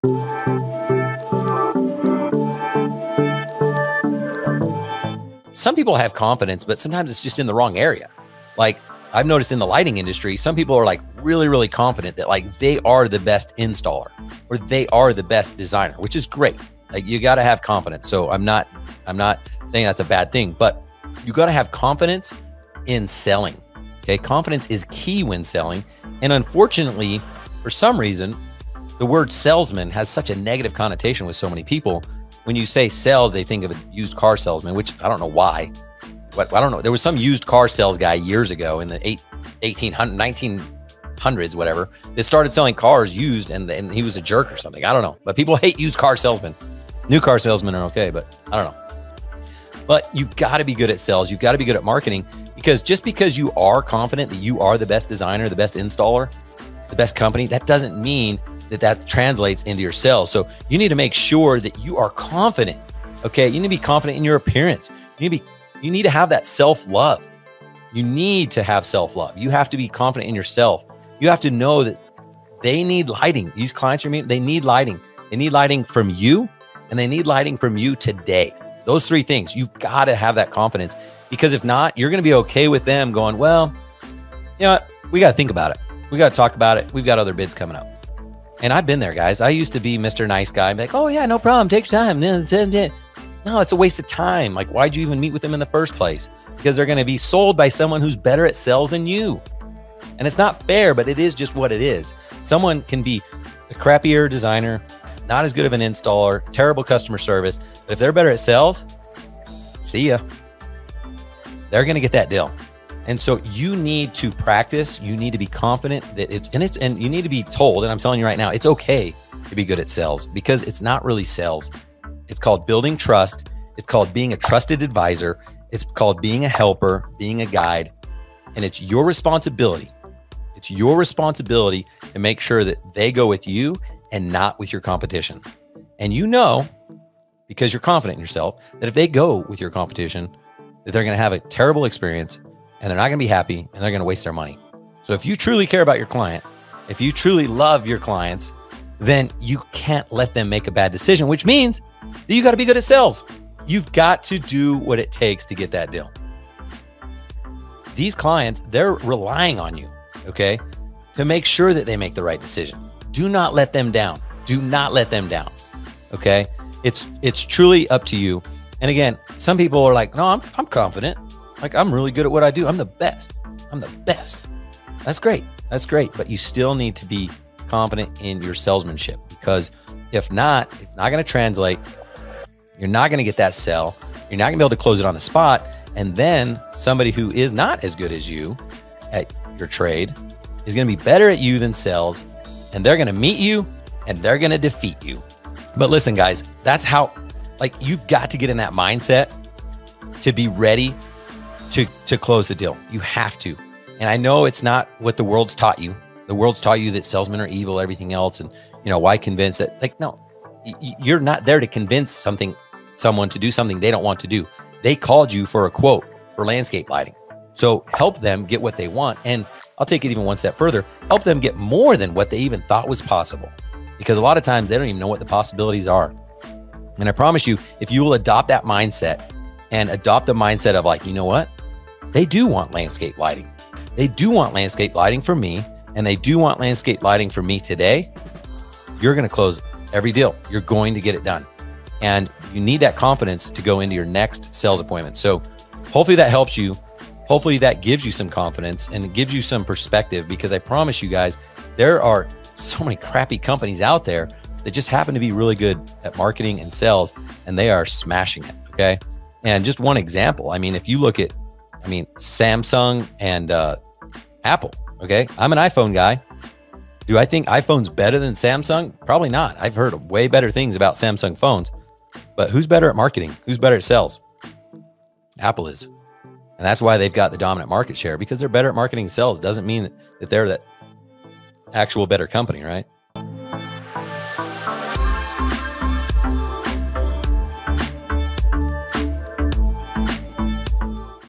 Some people have confidence, but sometimes it's just in the wrong area. Like I've noticed in the lighting industry, some people are like really, really confident that like they are the best installer or they are the best designer, which is great. Like you got to have confidence. So I'm not saying that's a bad thing, but you got to have confidence in selling. Okay. Confidence is key when selling. And unfortunately, for some reason, the word salesman has such a negative connotation with so many people. When you say sales, they think of a used car salesman, which I don't know why. But I don't know. There was some used car sales guy years ago in the 1900s, whatever, that started selling cars used, and he was a jerk or something. I don't know. But people hate used car salesmen. New car salesmen are okay, but I don't know. But you've got to be good at sales. You've got to be good at marketing, because just because you are confident that you are the best designer, the best installer, the best company, that doesn't mean that translates into your sales. So you need to make sure that you are confident. Okay. You need to be confident in your appearance. You need to have that self-love. You need to have self-love. You have to be confident in yourself. You have to know that they need lighting. These clients you're meeting, they need lighting. They need lighting from you, and they need lighting from you today. Those three things, you've got to have that confidence, because if not, you're going to be okay with them going, well, you know what? We got to think about it. We got to talk about it. We've got other bids coming up. And I've been there, guys. I used to be Mr. Nice Guy. I'm like, oh yeah, no problem. Take your time. No, it's a waste of time. Like, why'd you even meet with them in the first place? Because they're going to be sold by someone who's better at sales than you. And it's not fair, but it is just what it is. Someone can be a crappier designer, not as good of an installer, terrible customer service. But if they're better at sales, see ya. They're going to get that deal. And so you need to practice. You need to be confident that and you need to be told, and I'm telling you right now, it's okay to be good at sales, because it's not really sales. It's called building trust. It's called being a trusted advisor. It's called being a helper, being a guide. And it's your responsibility. It's your responsibility to make sure that they go with you and not with your competition. And you know, because you're confident in yourself, that if they go with your competition, that they're going to have a terrible experience, and they're not going to be happy, and they're going to waste their money. So if you truly care about your client, if you truly love your clients, then you can't let them make a bad decision, which means that you got to be good at sales. You've got to do what it takes to get that deal. These clients, they're relying on you, okay, to make sure that they make the right decision. Do not let them down. Do not let them down, okay? It's truly up to you. And again, some people are like, no, I'm confident. Like, I'm really good at what I do. I'm the best. I'm the best. That's great. That's great. But you still need to be confident in your salesmanship, because if not, it's not going to translate. You're not going to get that sell. You're not going to be able to close it on the spot. And then somebody who is not as good as you at your trade is going to be better at you than sales. And they're going to meet you and they're going to defeat you. But listen, guys, that's how, like, you've got to get in that mindset to be ready to close the deal. You have to. And I know it's not what the world's taught you. The world's taught you that salesmen are evil, everything else. And, you know, why convince it? Like, no, you're not there to convince someone to do something they don't want to do. They called you for a quote for landscape lighting. So help them get what they want. And I'll take it even one step further. Help them get more than what they even thought was possible. Because a lot of times they don't even know what the possibilities are. And I promise you, if you will adopt that mindset and adopt the mindset of like, you know what? They do want landscape lighting. They do want landscape lighting from me, and they do want landscape lighting from me today. You're going to close every deal. You're going to get it done. And you need that confidence to go into your next sales appointment. So hopefully that helps you. Hopefully that gives you some confidence and it gives you some perspective, because I promise you guys, there are so many crappy companies out there that just happen to be really good at marketing and sales, and they are smashing it. Okay. And just one example. I mean, if you look at, Samsung and Apple. Okay. I'm an iPhone guy. Do I think iPhone's better than Samsung? Probably not. I've heard way better things about Samsung phones, but who's better at marketing? Who's better at sales? Apple is. And that's why they've got the dominant market share, because they're better at marketing and sales. Doesn't mean that they're that actual better company, right?